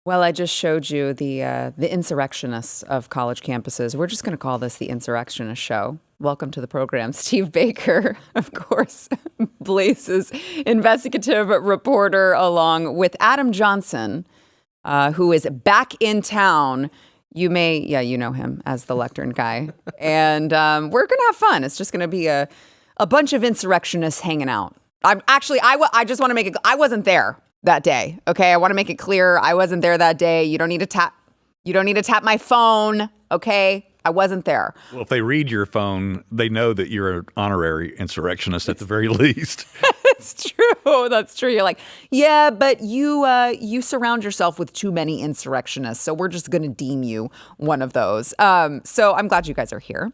Well, I just showed you the insurrectionists of college campuses. We're just going to call this the Insurrectionist Show. Welcome to the program. Steve Baker, of course, Blaze's investigative reporter, along with Adam Johnson, who is back in town. You know him as the lectern guy. And we're going to have fun. It's just going to be a bunch of insurrectionists hanging out. I just want to make it, I wasn't there that day. Okay. I want to make it clear. I wasn't there that day. You don't need to tap my phone. Okay. I wasn't there. Well, if they read your phone, they know that you're an honorary insurrectionist at the very least. That's true. That's true. You're like, yeah, but you surround yourself with too many insurrectionists. So we're just going to deem you one of those. So I'm glad you guys are here.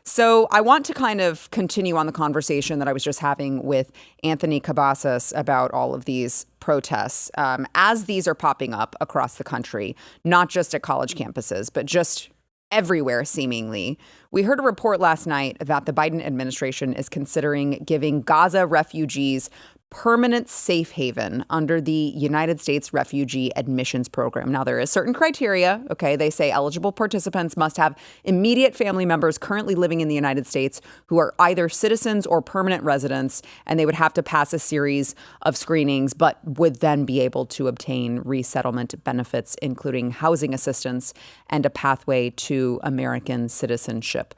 So I want to kind of continue on the conversation that I was just having with Anthony Cabasas about all of these protests as these are popping up across the country, not just at college campuses, but just everywhere, seemingly. We heard a report last night that the Biden administration is considering giving Gaza refugees permanent safe haven under the United States Refugee Admissions Program. Now, there is certain criteria. Okay, they say eligible participants must have immediate family members currently living in the United States who are either citizens or permanent residents, and they would have to pass a series of screenings, but would then be able to obtain resettlement benefits, including housing assistance and a pathway to American citizenship.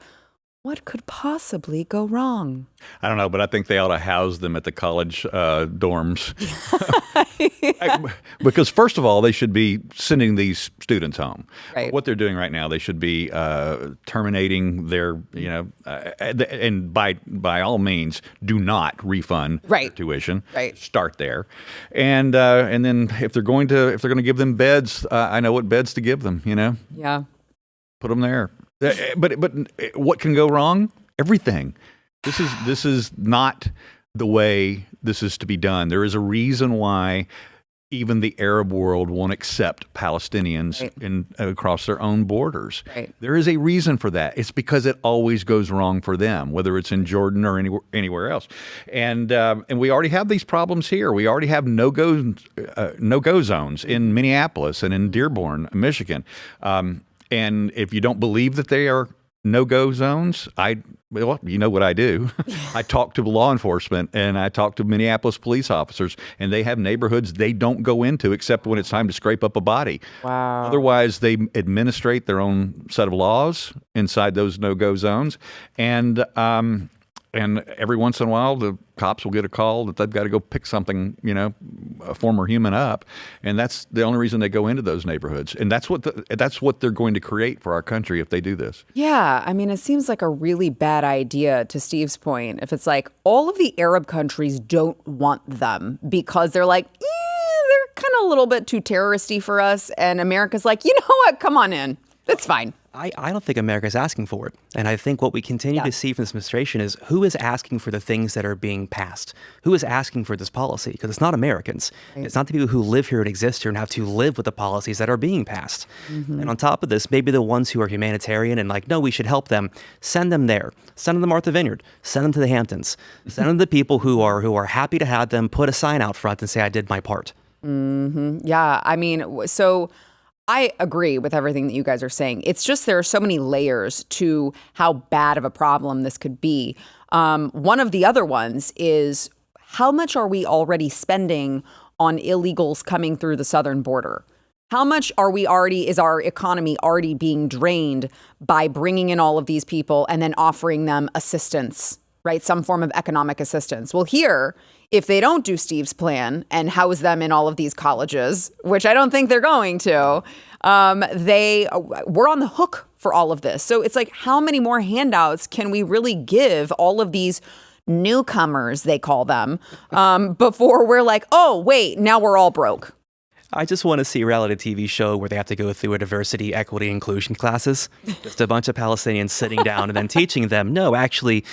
What could possibly go wrong? I don't know, but I think they ought to house them at the college dorms. Because first of all, they should be sending these students home. Right. What they're doing right now, they should be terminating their, and by all means, do not refund their tuition. Right. Start there, and then if they're going to give them beds, I know what beds to give them. Yeah. Put them there. But what can go wrong? Everything. This is not the way this is to be done. There is a reason why even the Arab world won't accept Palestinians across their own borders. Right. There is a reason for that. It's because it always goes wrong for them, whether it's in Jordan or anywhere else. And we already have these problems here. We already have no-go zones in Minneapolis and in Dearborn, Michigan. And if you don't believe that they are no-go zones, you know what I do. I talk to law enforcement and I talk to Minneapolis police officers, and they have neighborhoods they don't go into except when it's time to scrape up a body. Wow. Otherwise, they administrate their own set of laws inside those no-go zones. And every once in a while, the cops will get a call that they've got to go pick something, a former human up, and that's the only reason they go into those neighborhoods. And that's what they're going to create for our country if they do this. Yeah, I mean, it seems like a really bad idea, to Steve's point. If it's like all of the Arab countries don't want them because they're like, they're kind of a little bit too terroristy for us, and America's like, you know what? Come on in. That's fine. I don't think America's asking for it. And I think what we continue to see from this administration is who is asking for the things that are being passed? Who is asking for this policy? Because it's not Americans. Right. It's not the people who live here and exist here and have to live with the policies that are being passed. Mm-hmm. And on top of this, maybe the ones who are humanitarian and like, no, we should help them, send them there. Send them to Martha Vineyard. Send them to the Hamptons. Send them to the people who are happy to have them put a sign out front and say, I did my part. Mm-hmm. Yeah, I mean, so I agree with everything that you guys are saying. It's just there are so many layers to how bad of a problem this could be. One of the other ones is how much are we already spending on illegals coming through the southern border? How much is our economy already being drained by bringing in all of these people and then offering them assistance, right? Some form of economic assistance. Well, here, if they don't do Steve's plan and house them in all of these colleges, which I don't think they're going to, we're on the hook for all of this. So it's like, how many more handouts can we really give all of these newcomers, they call them, before we're like, oh, wait, now we're all broke? I just want to see a reality TV show where they have to go through a diversity, equity, inclusion classes. Just a bunch of Palestinians sitting down and then teaching them, no, actually,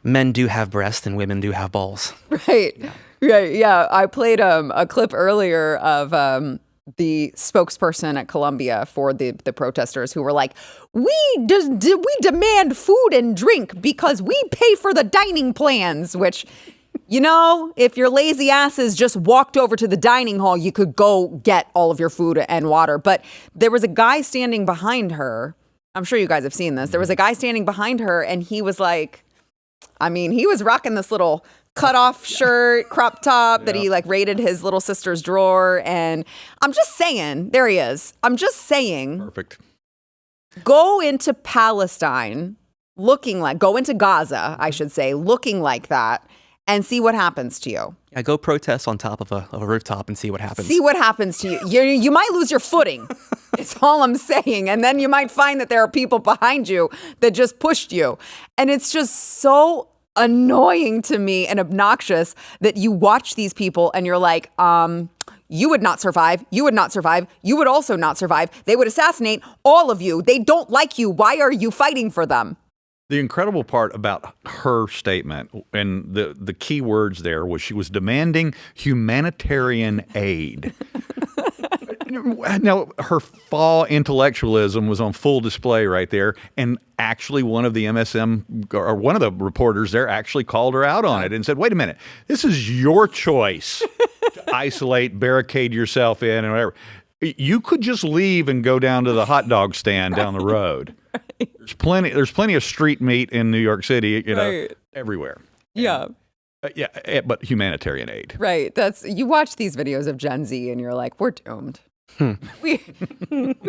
men do have breasts and women do have balls. Right. Yeah. Right. Yeah. I played a clip earlier of the spokesperson at Columbia for the protesters who were like, we demand food and drink because we pay for the dining plans, which you know, if your lazy asses just walked over to the dining hall, you could go get all of your food and water. But there was a guy standing behind her. I'm sure you guys have seen this. There was a guy standing behind her, and he was like, I mean, he was rocking this little cut-off shirt, crop top that he like raided his little sister's drawer. And I'm just saying, there he is. I'm just saying. Perfect. Go into Palestine go into Gaza, I should say, looking like that, and see what happens to you. Yeah, go protest on top of a rooftop and see what happens. See what happens to you. You might lose your footing. It's all I'm saying. And then you might find that there are people behind you that just pushed you. And it's just so annoying to me and obnoxious that you watch these people and you're like, you would not survive. You would not survive. You would also not survive. They would assassinate all of you. They don't like you. Why are you fighting for them? The incredible part about her statement, and the key words there, was she was demanding humanitarian aid. Now, her fall intellectualism was on full display right there, and actually one of the MSM, or one of the reporters there, actually called her out on it and said, wait a minute, this is your choice to isolate, barricade yourself in, and whatever. You could just leave and go down to the hot dog stand down the road. There's plenty of street meat in New York City, everywhere. Yeah. But humanitarian aid. Right. You watch these videos of Gen Z and you're like, we're doomed. We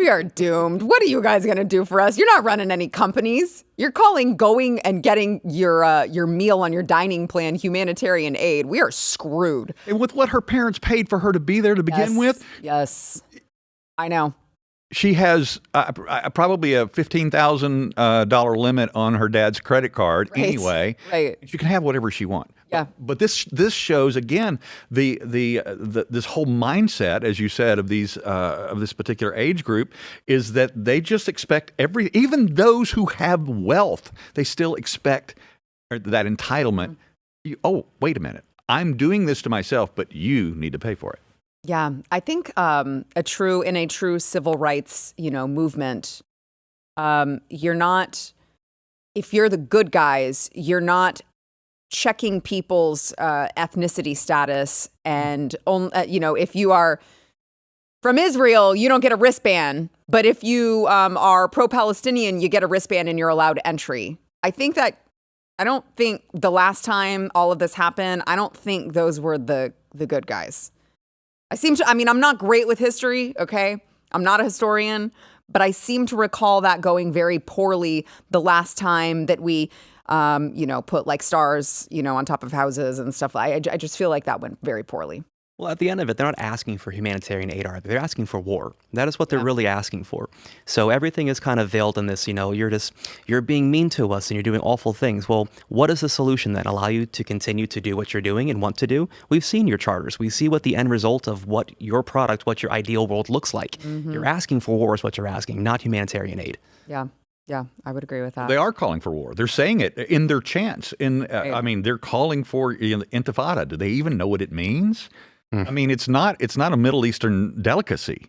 are doomed. What are you guys going to do for us? You're not running any companies. You're going and getting your meal on your dining plan humanitarian aid. We are screwed. And with what her parents paid for her to be there to begin with. Yes. I know. She has probably a $15,000 limit on her dad's credit card anyway. Right. She can have whatever she wants. Yeah. But this shows again this whole mindset, as you said, of this particular age group, is that they just expect even those who have wealth, they still expect that entitlement. Oh, wait a minute. I'm doing this to myself, but you need to pay for it. Yeah, I think in a true civil rights, movement, you're not, if you're the good guys, you're not checking people's ethnicity status, and if you are from Israel, you don't get a wristband, but if you are pro-Palestinian, you get a wristband and you're allowed entry. I don't think the last time all of this happened, I don't think those were the good guys. I'm not great with history, okay? I'm not a historian, but I seem to recall that going very poorly the last time that we, put like stars, on top of houses and stuff. I just feel like that went very poorly. Well, at the end of it, they're not asking for humanitarian aid, are they? They're asking for war. That is what they're really asking for. So everything is kind of veiled in this, you're being mean to us and you're doing awful things. Well, what is the solution then? Allow you to continue to do what you're doing and want to do? We've seen your charters. We see what the end result of what your product, what your ideal world looks like. Mm-hmm. You're asking for war is what you're asking, not humanitarian aid. Yeah. Yeah, I would agree with that. They are calling for war. They're saying it in their chants. They're calling for intifada. Do they even know what it means? I mean, it's not a Middle Eastern delicacy.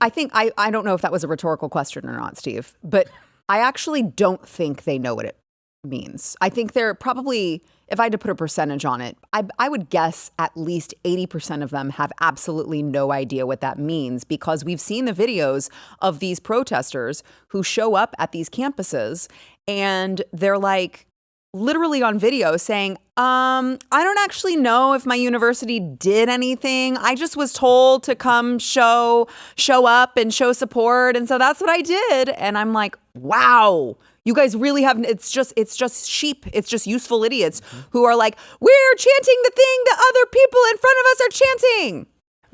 I think I don't know if that was a rhetorical question or not, Steve, but I actually don't think they know what it means. I think they're probably, if I had to put a percentage on it, I would guess at least 80% of them have absolutely no idea what that means, because we've seen the videos of these protesters who show up at these campuses and they're like, literally on video saying, I don't actually know if my university did anything. I just was told to come show up and show support. And so that's what I did. And I'm like, wow, you guys really have, it's just sheep. It's just useful idiots who are like, we're chanting the thing that other people in front of us are chanting.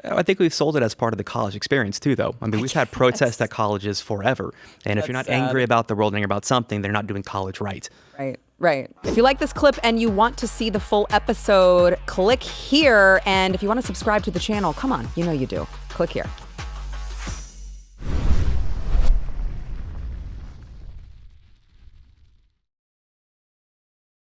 I think we've sold it as part of the college experience too, though. I mean, we've had protests at colleges forever. And if you're not angry about the world and angry about something, they're not doing college right. Right. If you like this clip and you want to see the full episode, click here. And if you want to subscribe to the channel, come on, you know you do. Click here.